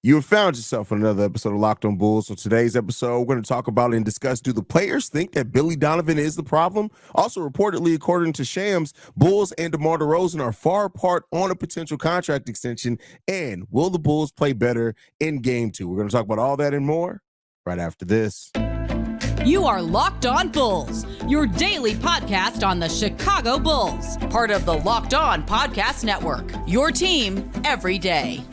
You have found yourself on another episode of Locked On Bulls. So today's episode, we're going to talk about and discuss, do the players think that Billy Donovan is the problem? Also, reportedly, according to Shams, Bulls and DeMar DeRozan are far apart on a potential contract extension. And will the Bulls play better in Game 2? We're going to talk about all that and more right after this. You are Locked On Bulls, your daily podcast on the Chicago Bulls. Part of the Locked On Podcast Network, your team every day.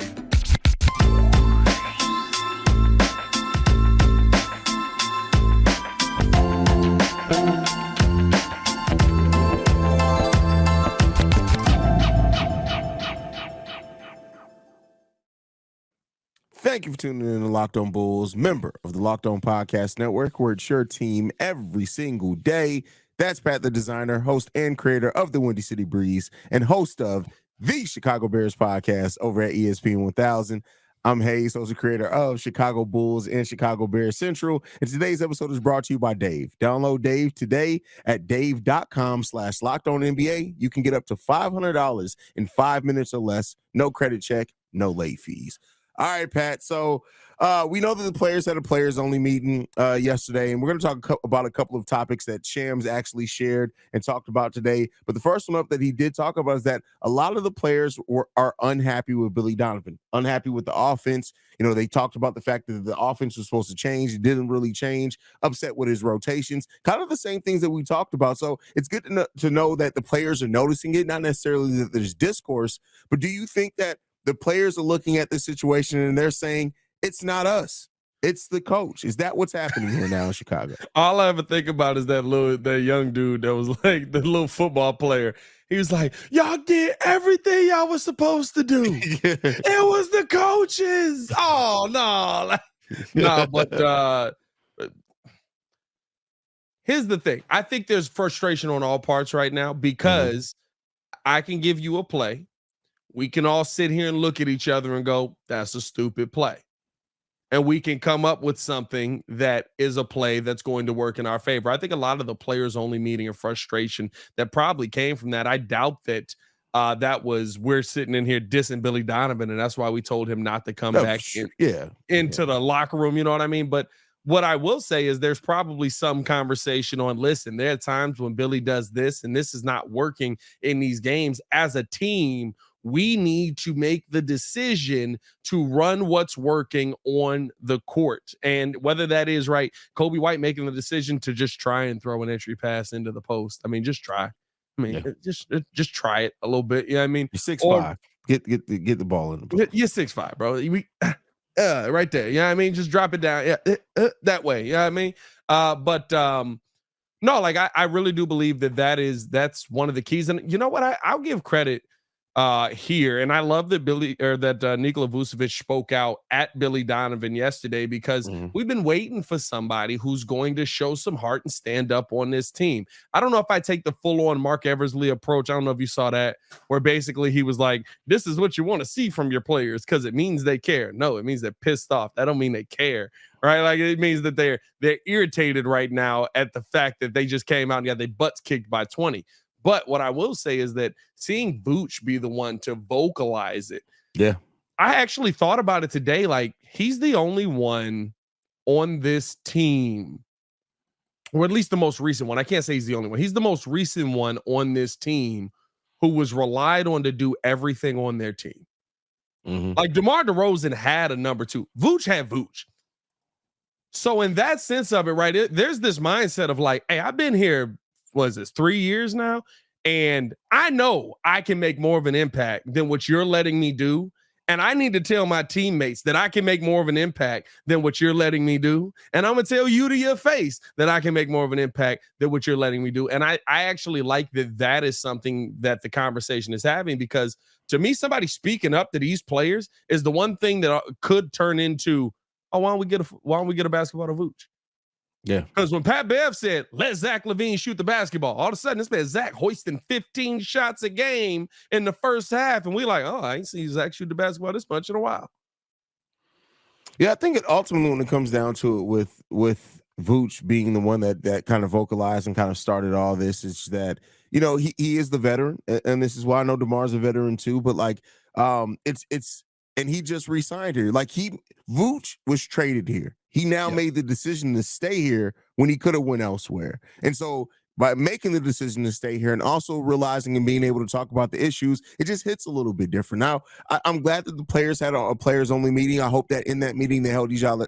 Thank you for tuning in to Locked On Bulls, member of the Locked On Podcast Network, where it's your team every single day. That's Pat the Designer, host and creator of the Windy City Breeze, and host of the Chicago Bears podcast over at ESPN 1000. I'm Haize, host and creator of Chicago Bulls and Chicago Bears Central. And today's episode is brought to you by Dave. Download Dave today at dave.com/LockedOnNBA. You can get up to $500 in 5 minutes or less. No credit check, no late fees. All right, Pat. So we know that the players had a players-only meeting yesterday, and we're going to talk about a couple of topics that Shams actually shared and talked about today. But the first one up that he did talk about is that a lot of the players are unhappy with Billy Donovan, unhappy with the offense. You know, they talked about the fact that the offense was supposed to change. It didn't really change, upset with his rotations, kind of the same things that we talked about. So it's good to know that the players are noticing it, not necessarily that there's discourse, but do you think that the players are looking at this situation and they're saying, it's not us, it's the coach? Is that what's happening here now in Chicago? All I ever think about is that young dude that was like the little football player. He was like, y'all did everything y'all was supposed to do. It was the coaches. Oh, no. No, but here's the thing. I think there's frustration on all parts right now because I can give you a play. We can all sit here and look at each other and go, that's a stupid play. And we can come up with something that is a play that's going to work in our favor. I think a lot of the players only meeting and frustration that probably came from that. I doubt that that was, we're sitting in here dissing Billy Donovan, and that's why we told him not to come back into the locker room. You know what I mean? But what I will say is there's probably some conversation on, listen, there are times when Billy does this, and this is not working in these games. As a team, we need to make the decision to run what's working on the court. And whether that is right, Kobe White making the decision to just try and throw an entry pass into the post. I mean, just try. I mean, just try it a little bit. You know what I mean? You're 6'5". Get the ball in the ball. You're 6'5", bro. Right there. You know what I mean? Just drop it down. That way. You know what I mean? No, like I really do believe that's one of the keys. And you know what? I'll give credit here, and I love that Nikola Vucevic spoke out at Billy Donovan yesterday, because we've been waiting for somebody who's going to show some heart and stand up on this team. I don't know if I take the full-on Mark Eversley approach. I don't know if you saw that, where basically he was like, this is what you want to see from your players because it means they care. No, it means they're pissed off. That don't mean they care, right? Like, it means that they're irritated right now at the fact that they just came out and got their butts kicked by 20. But what I will say is that seeing Vooch be the one to vocalize it. Yeah. I actually thought about it today. Like, he's the only one on this team, or at least the most recent one. I can't say he's the only one. He's the most recent one on this team who was relied on to do everything on their team. Like, DeMar DeRozan had a number two. Vooch had Vooch. So in that sense of it, right, there's this mindset of like, hey, I've been here, was this 3 years now? And I know I can make more of an impact than what you're letting me do. And I need to tell my teammates that I can make more of an impact than what you're letting me do. And I'm going to tell you to your face that I can make more of an impact than what you're letting me do. And I actually like that is something that the conversation is having, because to me, somebody speaking up to these players is the one thing that could turn into, oh, why don't we get a basketball to Vooch? Yeah. Because when Pat Bev said, let Zach LaVine shoot the basketball, all of a sudden it's been Zach hoisting 15 shots a game in the first half. And we like, oh, I ain't seen Zach shoot the basketball this much in a while. Yeah, I think it ultimately, when it comes down to it, with Vooch being the one that kind of vocalized and kind of started all this, is that, you know, he is the veteran. And this is why I know DeMar's a veteran too. But like, it's and he just re-signed here. Like Vooch was traded here. He now made the decision to stay here when he could have went elsewhere. And so by making the decision to stay here and also realizing and being able to talk about the issues, it just hits a little bit different. Now, I'm glad that the players had a players-only meeting. I hope that in that meeting they held each other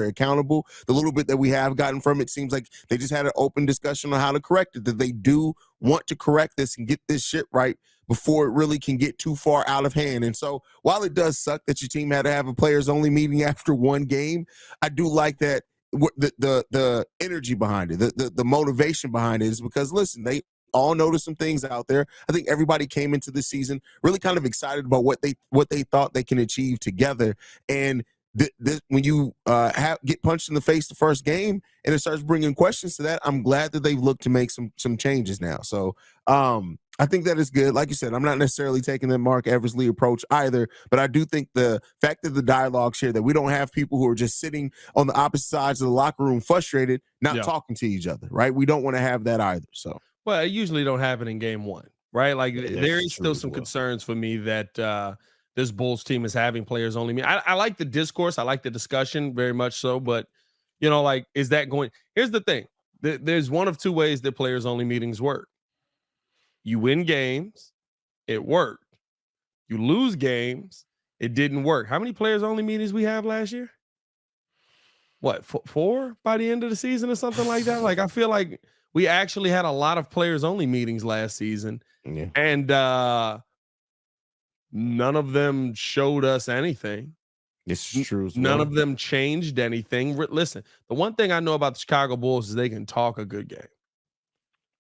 accountable. The little bit that we have gotten from it seems like they just had an open discussion on how to correct it, that they do want to correct this and get this shit right before it really can get too far out of hand. And so while it does suck that your team had to have a players-only meeting after one game, I do like that the energy behind it, the motivation behind it is because, listen, they all noticed some things out there. I think everybody came into the season really kind of excited about what they thought they can achieve together. And when you get punched in the face the first game and it starts bringing questions to that, I'm glad that they've looked to make some changes now. So I think that is good. Like you said, I'm not necessarily taking the Mark Eversley approach either, but I do think the fact that the dialogue's here, that we don't have people who are just sitting on the opposite sides of the locker room frustrated, not talking to each other, right? We don't want to have that either. So, well, it usually don't happen in game one, right? Like there is still some concerns for me that this Bulls team is having players only. I like the discourse. I like the discussion very much so, but like, is that going? Here's the thing. There's one of two ways that players only meetings work. You win games, it worked. You lose games, it didn't work. How many players only meetings we have last year? What, 4 by the end of the season or something like that? Like, I feel like we actually had a lot of players only meetings last season. Yeah. And none of them showed us anything. It's true. None of them changed anything. Listen, the one thing I know about the Chicago Bulls is they can talk a good game.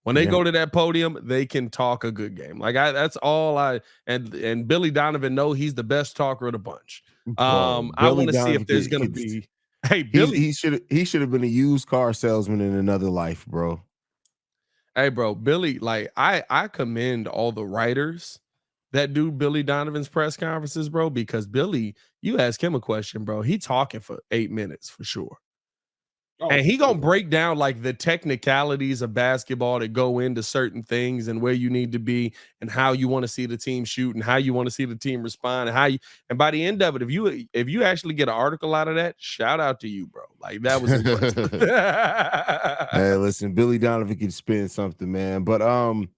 When they go to that podium, they can talk a good game. Like that's all and Billy Donovan know he's the best talker of the bunch. I want to see if there's going to be. Hey, Billy, he should have been a used car salesman in another life, bro. Hey, bro, Billy, like I commend all the writers that do Billy Donovan's press conferences, bro, because Billy, you ask him a question, bro, he talking for 8 minutes for sure. And he gonna break down like the technicalities of basketball that go into certain things and where you need to be and how you want to see the team shoot and how you want to see the team respond and by the end of it, if you actually get an article out of that, shout out to you, bro. Like that was impressive. Hey, listen, Billy Donovan can spin something, man. But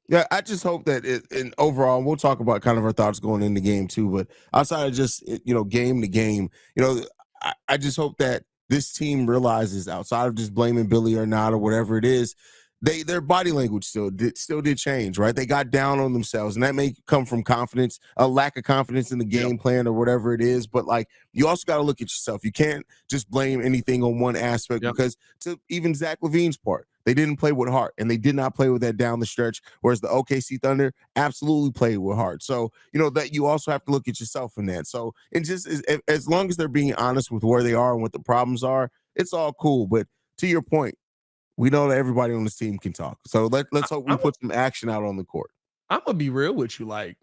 yeah, I just hope that overall, we'll talk about kind of our thoughts going into game too. But outside of just game to game, I just hope that this team realizes, outside of just blaming Billy or not or whatever it is, their body language still did change, right? They got down on themselves, and that may come from confidence, a lack of confidence in the game plan or whatever it is. But like, you also got to look at yourself. You can't just blame anything on one aspect because to even Zach LaVine's part, they didn't play with heart, and they did not play with that down the stretch, whereas the OKC Thunder absolutely played with heart. So, that you also have to look at yourself in that. So, it just as long as they're being honest with where they are and what the problems are, it's all cool. But to your point, we know that everybody on this team can talk. So let's hope we put some action out on the court. I'm going to be real with you. Like,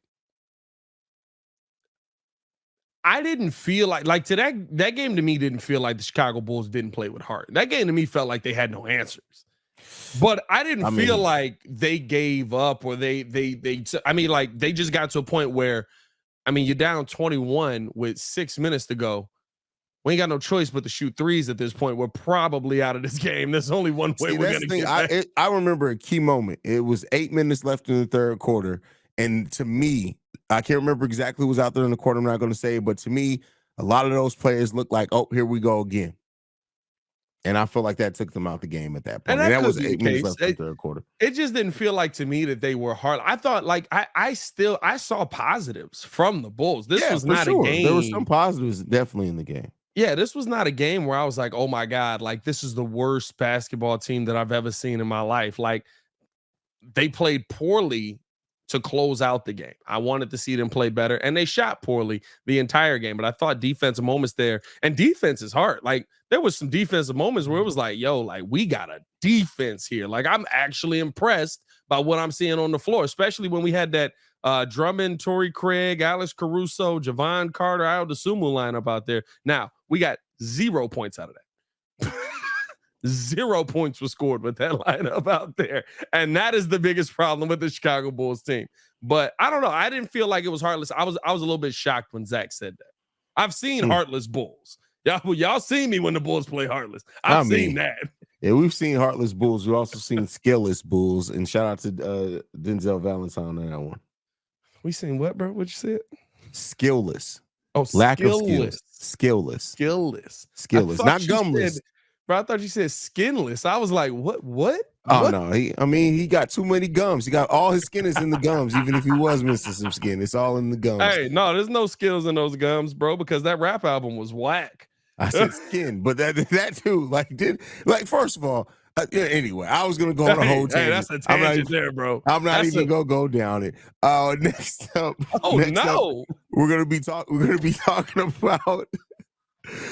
I didn't feel like to that game to me didn't feel like the Chicago Bulls didn't play with heart. That game to me felt like they had no answers. But I didn't feel like they gave up or they just got to a point where, you're down 21 with 6 minutes to go. We ain't got no choice but to shoot threes at this point. We're probably out of this game. There's only one way we're going to get back. I remember a key moment. It was 8 minutes left in the third quarter. And to me, I can't remember exactly who was out there in the court. I'm not going to say, but to me, a lot of those players looked like, oh, here we go again. And I feel like that took them out the game at that point. And that was 8 minutes left in the third quarter. It just didn't feel like to me that they were hard. I thought like I saw positives from the Bulls. This was not a game. There were some positives definitely in the game. Yeah, this was not a game where I was like, oh my God, like this is the worst basketball team that I've ever seen in my life. Like they played poorly to close out the game. I wanted to see them play better, and they shot poorly the entire game. But I thought defensive moments there, and defense is hard. Like there was some defensive moments where it was like, yo, like we got a defense here. Like I'm actually impressed by what I'm seeing on the floor, especially when we had that Drummond, Torrey Craig, Alex Caruso, Javon Carter, Ayo Dosunmu lineup out there. Now we got 0 points out of that. 0 points was scored with that lineup out there. And that is the biggest problem with the Chicago Bulls team. But I don't know. I didn't feel like it was heartless. I was a little bit shocked when Zach said that. I've seen heartless Bulls. Y'all seen me when the Bulls play heartless. I've seen that. Yeah, we've seen heartless Bulls. We've also seen skillless Bulls. And shout out to Denzel Valentine on that one. We seen what, bro? What you said? Skillless. Oh, lack skillless. of skills. Skillless. Not gumless. Bro, I thought you said skinless. I was like, what? Oh, no. He got too many gums. He got all his skin is in the gums, even if he was missing some skin. It's all in the gums. Hey, no, there's no skills in those gums, bro, because that rap album was whack. I said skin, but that too, first of all, anyway, I was gonna go on a whole tangent. Hey, that's a tangent there, bro. I'm not even gonna go down it. Next up, we're gonna be talking about.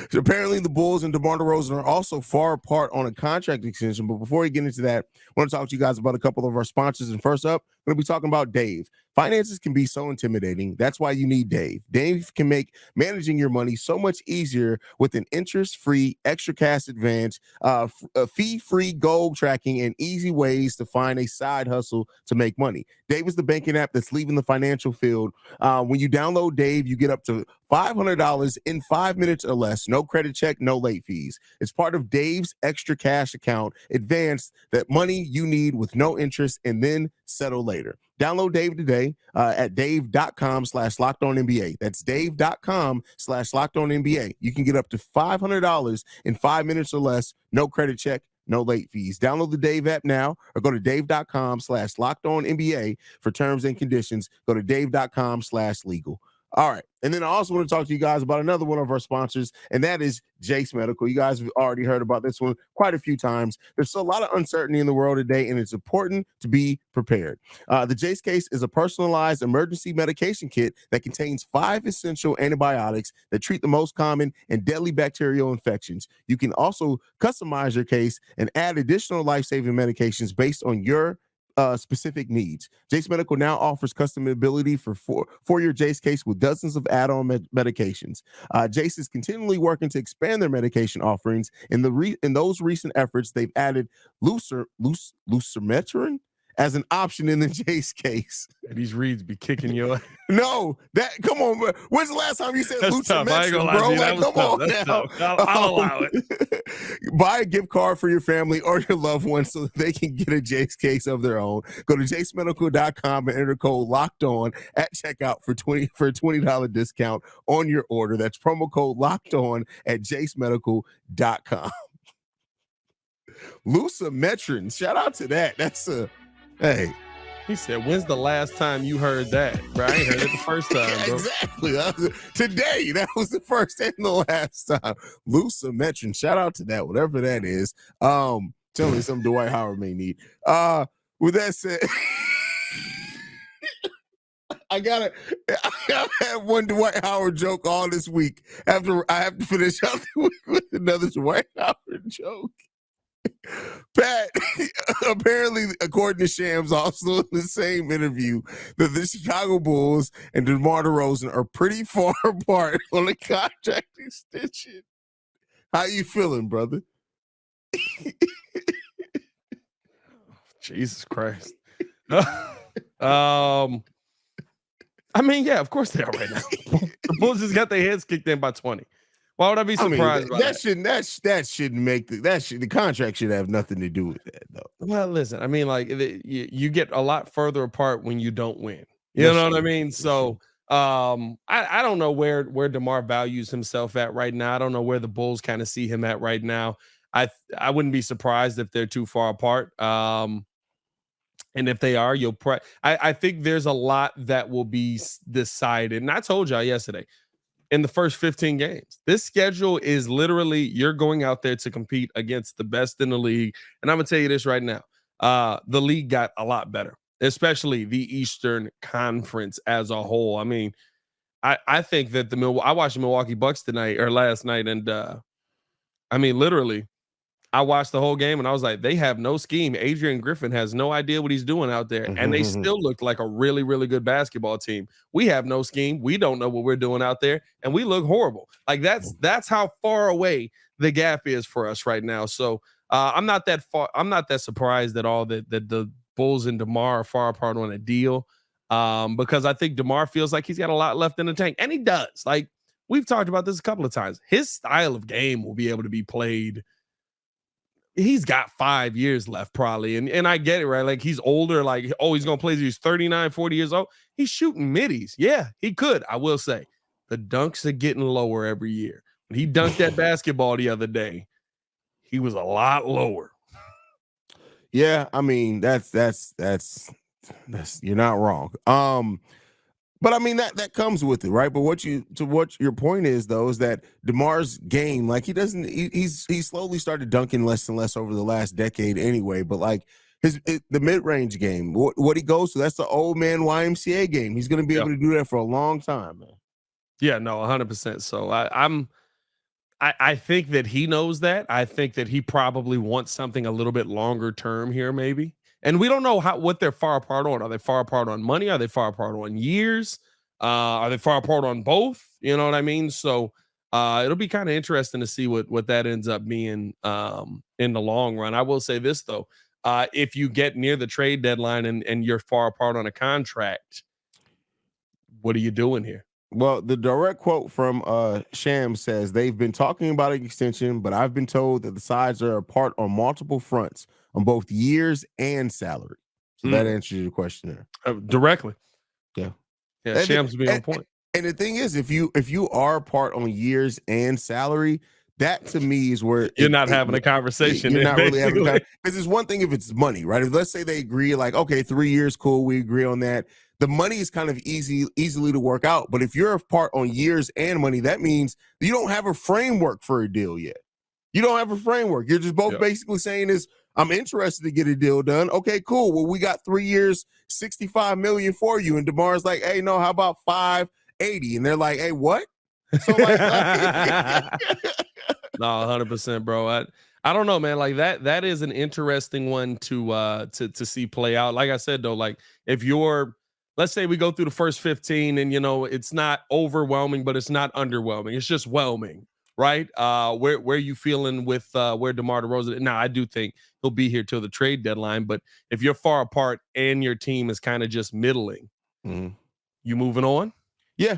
So apparently the Bulls and DeMar DeRozan are also far apart on a contract extension. But before we get into that, I want to talk to you guys about a couple of our sponsors. And first up, we're going to be talking about Dave. Finances can be so intimidating. That's why you need Dave. Dave can make managing your money so much easier with an interest-free extra cash advance, fee-free goal tracking, and easy ways to find a side hustle to make money. Dave is the banking app that's leaving the financial field. When you download Dave, you get up to $500 in 5 minutes or less. No credit check, no late fees. It's part of Dave's extra cash account advance, that money you need with no interest and then settle later. Download Dave today at dave.com/LockedOnNBA. That's dave.com/LockedOnNBA. You can get up to $500 in 5 minutes or less. No credit check, no late fees. Download the Dave app now or go to dave.com/LockedOnNBA for terms and conditions. Go to dave.com/legal. All right. And then I also want to talk to you guys about another one of our sponsors, and that is Jase Medical. You guys have already heard about this one quite a few times. There's a lot of uncertainty in the world today, and it's important to be prepared. The Jase case is a personalized emergency medication kit that contains 5 essential antibiotics that treat the most common and deadly bacterial infections. You can also customize your case and add additional life-saving medications based on your specific needs. Jase Medical now offers customizability for your Jase case with dozens of add-on medications. Jase is continually working to expand their medication offerings. In those recent efforts, they've added lucermetrin as an option in the Jase case. These reads be kicking you ass. No, come on, bro. When's the last time you said lucermetrin, bro? Come on now. I'll allow it. Buy a gift card for your family or your loved ones so that they can get a Jase case of their own. Go to jasemedical.com and enter code LOCKEDON at checkout for a $20 discount on your order. That's promo code LOCKEDON at jasemedical.com. Lucermetrin, shout out to that. Hey. He said, when's the last time you heard that? Bro, I ain't heard it the first time, bro. Exactly. Today, that was the first and the last time. Lucermetrin, shout out to that, whatever that is. Tell me something Dwight Howard may need. With that said, I gotta have one Dwight Howard joke all this week. I have to finish out the week with another Dwight Howard joke. Pat, apparently, according to Shams, also in the same interview, that the Chicago Bulls and DeMar DeRozan are pretty far apart on the contract extension. How you feeling, brother? Jesus Christ. I mean, yeah, of course they are right now. The Bulls just got their heads kicked in by 20. Why would I be surprised? That shouldn't make the contract should have nothing to do with that, though. Well, listen, I mean, like you get a lot further apart when you don't win. You know what I mean? So I don't know where DeMar values himself at right now. I don't know where the Bulls kind of see him at right now. I wouldn't be surprised if they're too far apart. And if they are, I think there's a lot that will be decided. And I told y'all yesterday, in the first 15 games. This schedule is literally, you're going out there to compete against the best in the league. And I'm going to tell you this right now. The league got a lot better, especially the Eastern Conference as a whole. I mean, I think that I watched the Milwaukee Bucks last night. And I mean, literally, I watched the whole game and I was like, they have no scheme. Adrian Griffin has no idea what he's doing out there. And they still looked like a really, really good basketball team. We have no scheme. We don't know what we're doing out there. And we look horrible. Like that's how far away the gap is for us right now. So I'm not that surprised at all that the Bulls and DeMar are far apart on a deal, because I think DeMar feels like he's got a lot left in the tank, and he does. Like, we've talked about this a couple of times. His style of game will be able to be played. He's got 5 years left probably. And I get it, right? Like, he's older. Like, he's going to play. He's 39, 40 years old. He's shooting middies. Yeah, he could. I will say the dunks are getting lower every year. When he dunked that basketball the other day, he was a lot lower. Yeah. I mean, that's you're not wrong. But I mean, that comes with it, right? But what your point is, though, is that DeMar's game, like, he's slowly started dunking less and less over the last decade anyway. But like the mid-range game, what he goes to, that's the old man YMCA game. He's going to be able to do that for a long time, man. Yeah, no, 100%. So I think that he knows that. I think that he probably wants something a little bit longer term here, maybe. And we don't know what they're far apart on. Are they far apart on money? Are they far apart on years? Are they far apart on both? You know what I mean? So it'll be kind of interesting to see what that ends up being in the long run. I will say this, though. If you get near the trade deadline and you're far apart on a contract, what are you doing here? Well, the direct quote from Shams says, they've been talking about an extension, but I've been told that the sides are apart on multiple fronts, on both years and salary. So that answers your question there. Directly. Yeah. Yeah, Shams would be on point. And the thing is, if you are apart on years and salary, that to me is where you're not having a conversation. You're not really having a conversation. Because it's one thing if it's money, right? If let's say they agree, like, okay, 3 years, cool, we agree on that. The money is kind of easily to work out. But if you're apart on years and money, that means you don't have a framework for a deal yet. You don't have a framework. You're just both basically saying is, I'm interested to get a deal done. Okay, cool. Well, we got 3 years, $65 million for you. And DeMar's like, hey, no, how about $580? And they're like, hey, what? So like no, 100%, bro. I don't know, man. Like that is an interesting one to see play out. Like I said, though, like if you're, let's say we go through the first 15 and, you know, it's not overwhelming, but it's not underwhelming. It's just whelming, right? Where are you feeling with where DeMar DeRozan? Now, I do think he'll be here till the trade deadline, but if you're far apart and your team is kind of just middling, you moving on? Yeah.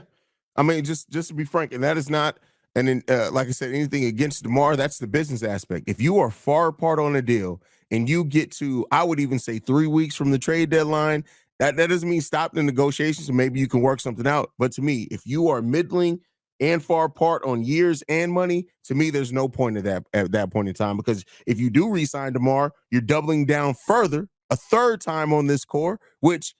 I mean, just to be frank, and that is not, and then, like I said, anything against DeMar, that's the business aspect. If you are far apart on a deal and you get to, I would even say 3 weeks from the trade deadline, that doesn't mean stop the negotiations and maybe you can work something out. But to me, if you are middling and far apart on years and money, to me, there's no point at that point in time, because if you do re-sign DeMar, you're doubling down further a third time on this core, which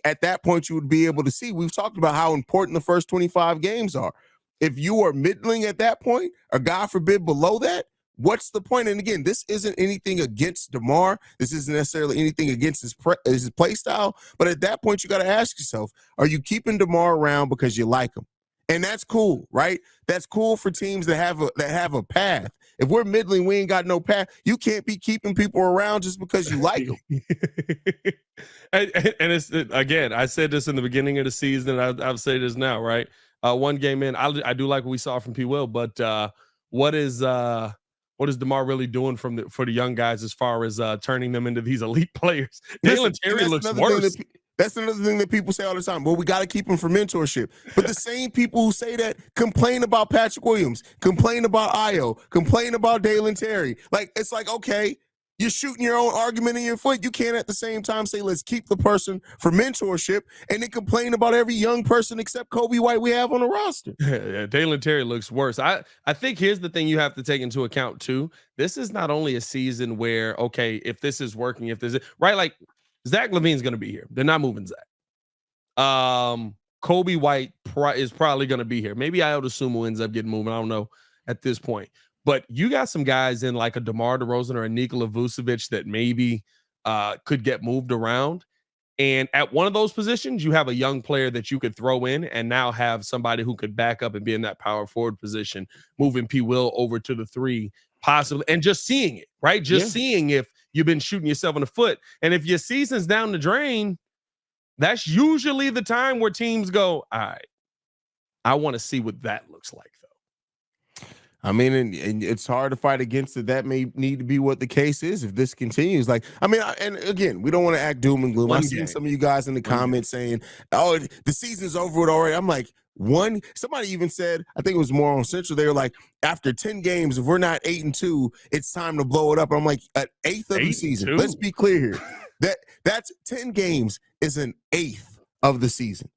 at that point, you would be able to see. We've talked about how important the first 25 games are. If you are middling at that point, or God forbid below that, what's the point? And again, this isn't anything against DeMar. This isn't necessarily anything against his play style. But at that point, you got to ask yourself, are you keeping DeMar around because you like him? And that's cool, right? That's cool for teams that have a path. If we're middling, we ain't got no path. You can't be keeping people around just because you like them. and it's, again, I said this in the beginning of the season, and I'll say this now, right? One game in, I do like what we saw from P. Will, but what is DeMar really doing for the young guys as far as turning them into these elite players? Dalen Terry looks worse. That's another thing that people say all the time. Well, we got to keep him for mentorship. But the same people who say that complain about Patrick Williams, complain about Ayo, complain about Dalen Terry. Like, it's like, okay, you're shooting your own argument in your foot. You can't at the same time say, let's keep the person for mentorship and then complain about every young person except Kobe White we have on the roster. Yeah, Dalen Terry looks worse. I think here's the thing you have to take into account, too. This is not only a season where, okay, if this is working, right, like, Zach LaVine's going to be here. They're not moving Zach. Kobe White is probably going to be here. Maybe Ayo Dosunmu ends up getting moving. I don't know at this point. But you got some guys in like a DeMar DeRozan or a Nikola Vucevic that maybe could get moved around. And at one of those positions, you have a young player that you could throw in and now have somebody who could back up and be in that power forward position, moving P. Will over to the 3, possibly, and just seeing it, right? Just seeing if you've been shooting yourself in the foot. And if your season's down the drain, that's usually the time where teams go, all right, I want to see what that looks like, though. I mean, and it's hard to fight against it. That may need to be what the case is if this continues. Like, I mean, and again, we don't want to act doom and gloom. I've seen some of you guys in the comments saying, "Oh, the season's over with already." I'm like, somebody even said, I think it was more on Central. They were like, after 10 games, if we're not 8-2, it's time to blow it up. I'm like, an eighth of the season. Let's be clear here. That's 10 games is an eighth of the season.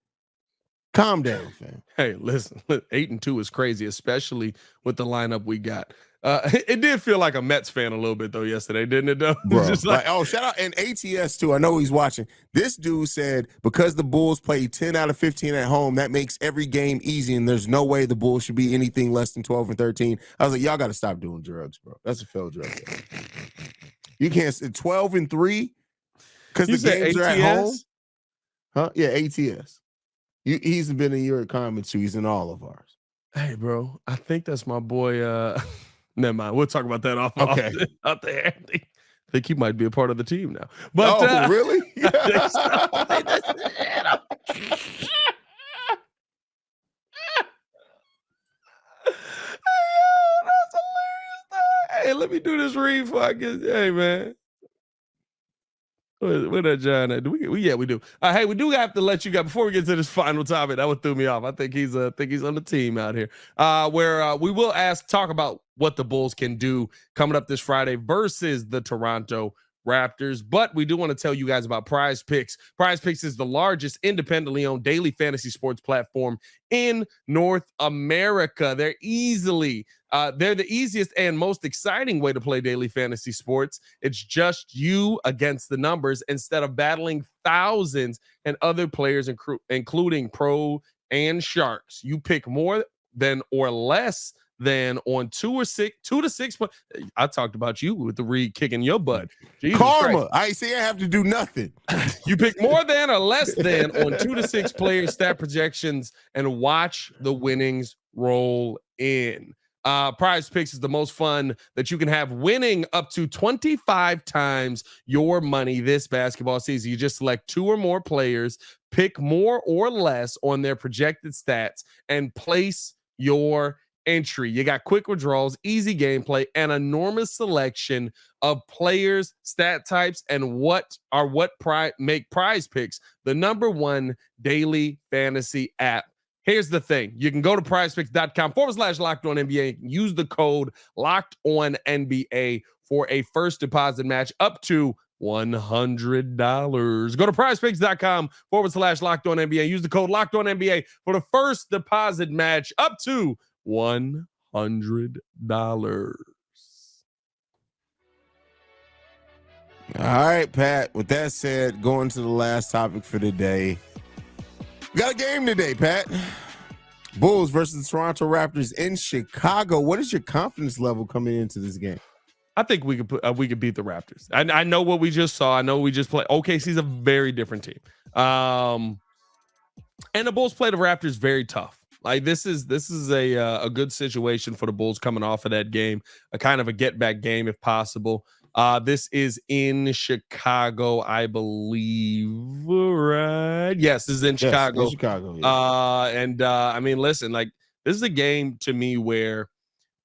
Calm down, fam. Hey, listen, 8-2 is crazy, especially with the lineup we got. It did feel like a Mets fan a little bit though yesterday, didn't it? Though, bro. Just like, oh, shout out and ATS too. I know he's watching. This dude said because the Bulls play 10 out of 15 at home, that makes every game easy, and there's no way the Bulls should be anything less than 12 and 13. I was like, y'all got to stop doing drugs, bro. That's a failed drug. You can't say 12 and 3 because the games are at home. Huh? Yeah, ATS. He's been in your comments too. He's in all of ours. Hey, bro, I think that's my boy. Never mind. We'll talk about that off there. I think he might be a part of the team now. But really? That's hilarious. Hey, let me do this read before I get. Hey, man. Where that John at? We do. Hey, we do have to let you go before we get to this final topic. That would threw me off. I think he's on the team out here. Where we will talk about what the Bulls can do coming up this Friday versus the Toronto Raptors. But we do want to tell you guys about PrizePicks. PrizePicks is the largest independently owned daily fantasy sports platform in North America. They're the easiest and most exciting way to play daily fantasy sports. It's just you against the numbers instead of battling thousands and other players, including pro and sharks. You pick more than or less than on 2 to 6. I talked about you with the read kicking your butt. Jesus Karma. Christ. I say I have to do nothing. You pick more than or less than on 2 to 6 players, stat projections, and watch the winnings roll in. PrizePicks is the most fun that you can have, winning up to 25 times your money this basketball season. You just select 2 or more players, pick more or less on their projected stats, and place your entry. You got quick withdrawals, easy gameplay, and enormous selection of players, stat types, and what make PrizePicks the #1 daily fantasy app. Here's the thing. You can go to prizepicks.com/LockedOnNBA and use the code LockedOnNBA for a first deposit match up to $100. Go to prizepicks.com/LockedOnNBA. Use the code LockedOnNBA for the first deposit match up to $100. All right, Pat. With that said, going to the last topic for today. We got a game today, Pat. Bulls versus the Toronto Raptors in Chicago. What is your confidence level coming into this game? I think we could beat the Raptors. I know what we just saw. I know we just played. OKC's a very different team. And the Bulls play the Raptors very tough. Like this is a good situation for the Bulls coming off of that game, a kind of a get back game if possible. This is in Chicago, I believe, right? Yes, this is in Chicago. In Chicago. Yeah. I mean, listen, like this is a game to me where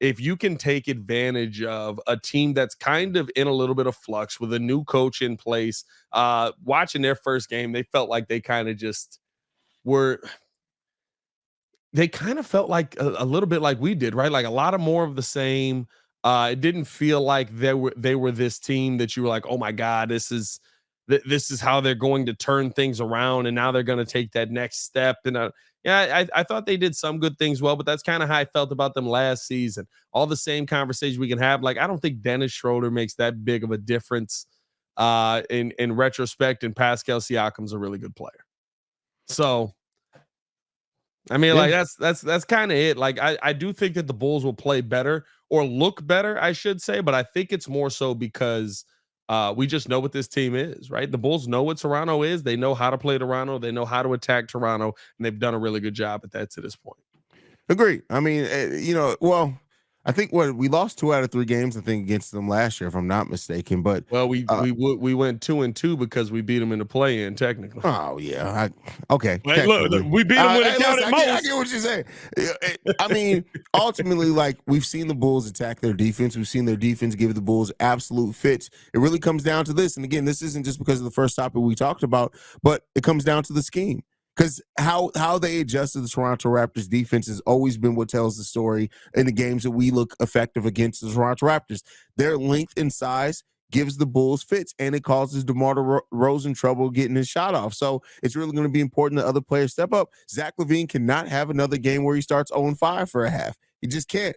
if you can take advantage of a team that's kind of in a little bit of flux with a new coach in place, watching their first game, they felt like they kind of just were. They kind of felt like a little bit like we did, right? Like a lot of more of the same. It didn't feel like they were this team that you were like, oh my God, this is how they're going to turn things around, and now they're going to take that next step. And I thought they did some good things well, but that's kind of how I felt about them last season. All the same conversations we can have. Like I don't think Dennis Schroeder makes that big of a difference in retrospect, and Pascal Siakam's a really good player. So. I mean, like that's kind of it. Like I do think that the Bulls will play better or look better, I should say, but I think it's more so because we just know what this team is, right? The Bulls know what Toronto is. They know how to play Toronto. They know how to attack Toronto, and they've done a really good job at that to this point. Agree. I mean, I think we lost 2 out of 3 games, I think, against them last year, if I'm not mistaken. But well, we went 2-2 because we beat them in the play-in, technically. Oh yeah, okay. Like, look, we beat them when it counted most. I get what you're saying. I mean, ultimately, like we've seen the Bulls attack their defense. We've seen their defense give the Bulls absolute fits. It really comes down to this. And again, this isn't just because of the first topic we talked about, but it comes down to the scheme. Because how they adjusted the Toronto Raptors defense has always been what tells the story in the games that we look effective against the Toronto Raptors. Their length and size gives the Bulls fits, and it causes DeMar DeRozan trouble getting his shot off. So it's really going to be important that other players step up. Zach LaVine cannot have another game where he starts 0-5 for a half. He just can't.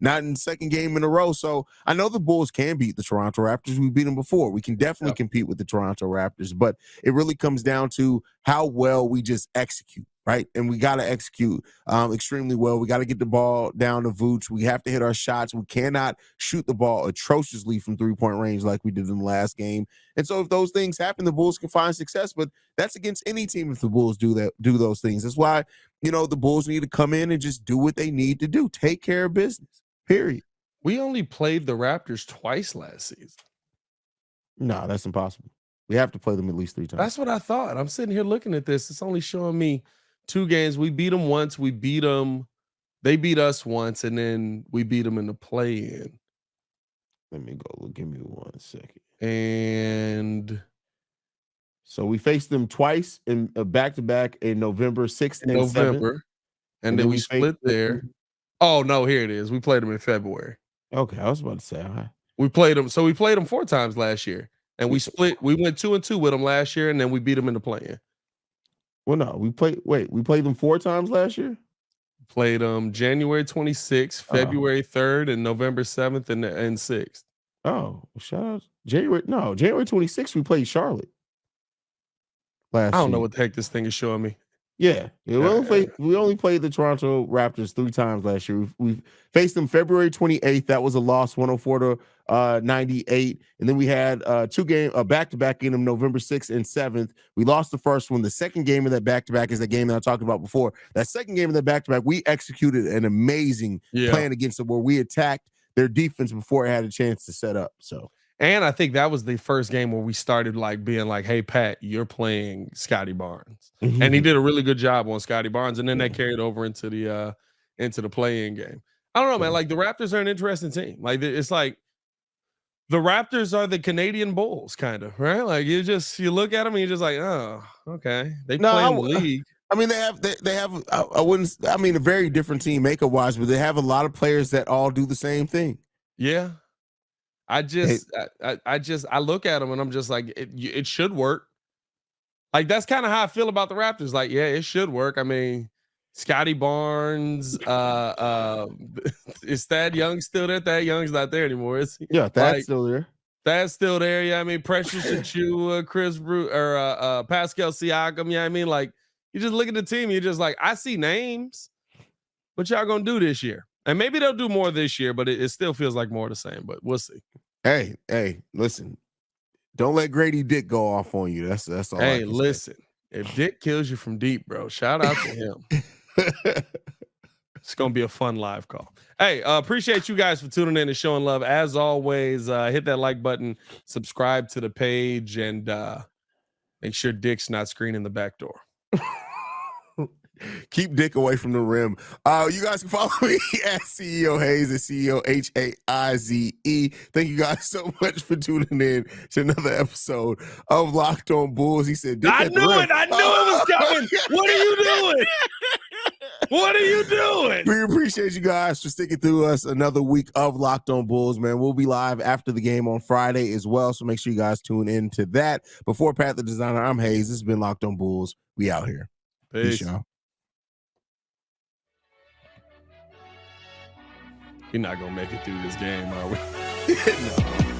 Not in the second game in a row. So I know the Bulls can beat the Toronto Raptors. We beat them before. We can definitely compete with the Toronto Raptors, but it really comes down to how well we just execute, right? And we got to execute extremely well. We got to get the ball down to Vooch. We have to hit our shots. We cannot shoot the ball atrociously from three-point range like we did in the last game. And so if those things happen, the Bulls can find success, but that's against any team if the Bulls do those things. That's why, the Bulls need to come in and just do what they need to do. Take care of business. Period. We only played the Raptors twice last season. No, that's impossible. We have to play them at least 3 times. That's what I thought. I'm sitting here looking at this. It's only showing me 2 games. We beat them once. They beat us once, and then we beat them in the play-in. Let me go. Give me 1 second. And so we faced them twice in back-to-back in November 6th and 7th. And then we split there. Oh, no, here it is. We played them in February. Okay, I was about to say. We played them 4 times last year. And we split. We went 2-2 with them last year, and then we beat them in the play-in. Well, no, we played them 4 times last year? Played them January 26th, February 3rd, and November 7th and 6th. Oh, shout out. January 26th, we played Charlotte. I don't know what the heck this thing is showing me. Yeah, we only played the Toronto Raptors 3 times last year. We faced them February 28th. That was a loss, 104-98. And then we had a back-to-back game of November 6th and 7th. We lost the first one. The second game of that back-to-back is the game that I talked about before. That second game of that back-to-back, we executed an amazing plan against them where we attacked their defense before it had a chance to set up. So. And I think that was the first game where we started being like, hey, Pat, you're playing Scotty Barnes. Mm-hmm. And he did a really good job on Scotty Barnes. And then that carried over into the play-in game. I don't know, man. Like, the Raptors are an interesting team. Like, it's like the Raptors are the Canadian Bulls, kind of, right? Like, you look at them and you're just like, oh, okay. They play in the league. I mean, they have a very different team makeup-wise, but they have a lot of players that all do the same thing. Yeah. I look at them and I'm just like, it should work. Like, that's kind of how I feel about the Raptors. Like, yeah, it should work. I mean, Scotty Barnes, is Thad Young still there? Thad Young's not there anymore, is he? Yeah, Thad's still there. Thad's still there. Yeah, I mean, Precious Achiuwa, Chris Brew, or Pascal Siakam. Yeah, I mean, like, you just look at the team, you're just like, I see names. What y'all gonna do this year? And maybe they'll do more this year, but it still feels like more of the same, but we'll see. Hey, listen. Don't let Grady Dick go off on you. That's all. Hey, listen. If Dick kills you from deep, bro, shout out to him. It's going to be a fun live call. Hey, appreciate you guys for tuning in and showing love. As always, hit that like button, subscribe to the page, and make sure Dick's not screening the back door. Keep Dick away from the rim. You guys can follow me at CEO Haize, at CEO Haize. Thank you guys so much for tuning in to another episode of Locked On Bulls. He said, Dick I knew it was coming. What are you doing? What are you doing? We appreciate you guys for sticking through us another week of Locked On Bulls, man. We'll be live after the game on Friday as well, so make sure you guys tune in to that. Before Pat the Designer, I'm Haize. This has been Locked On Bulls. We out here. Peace, y'all. You're not going to make it through this game, are we? No.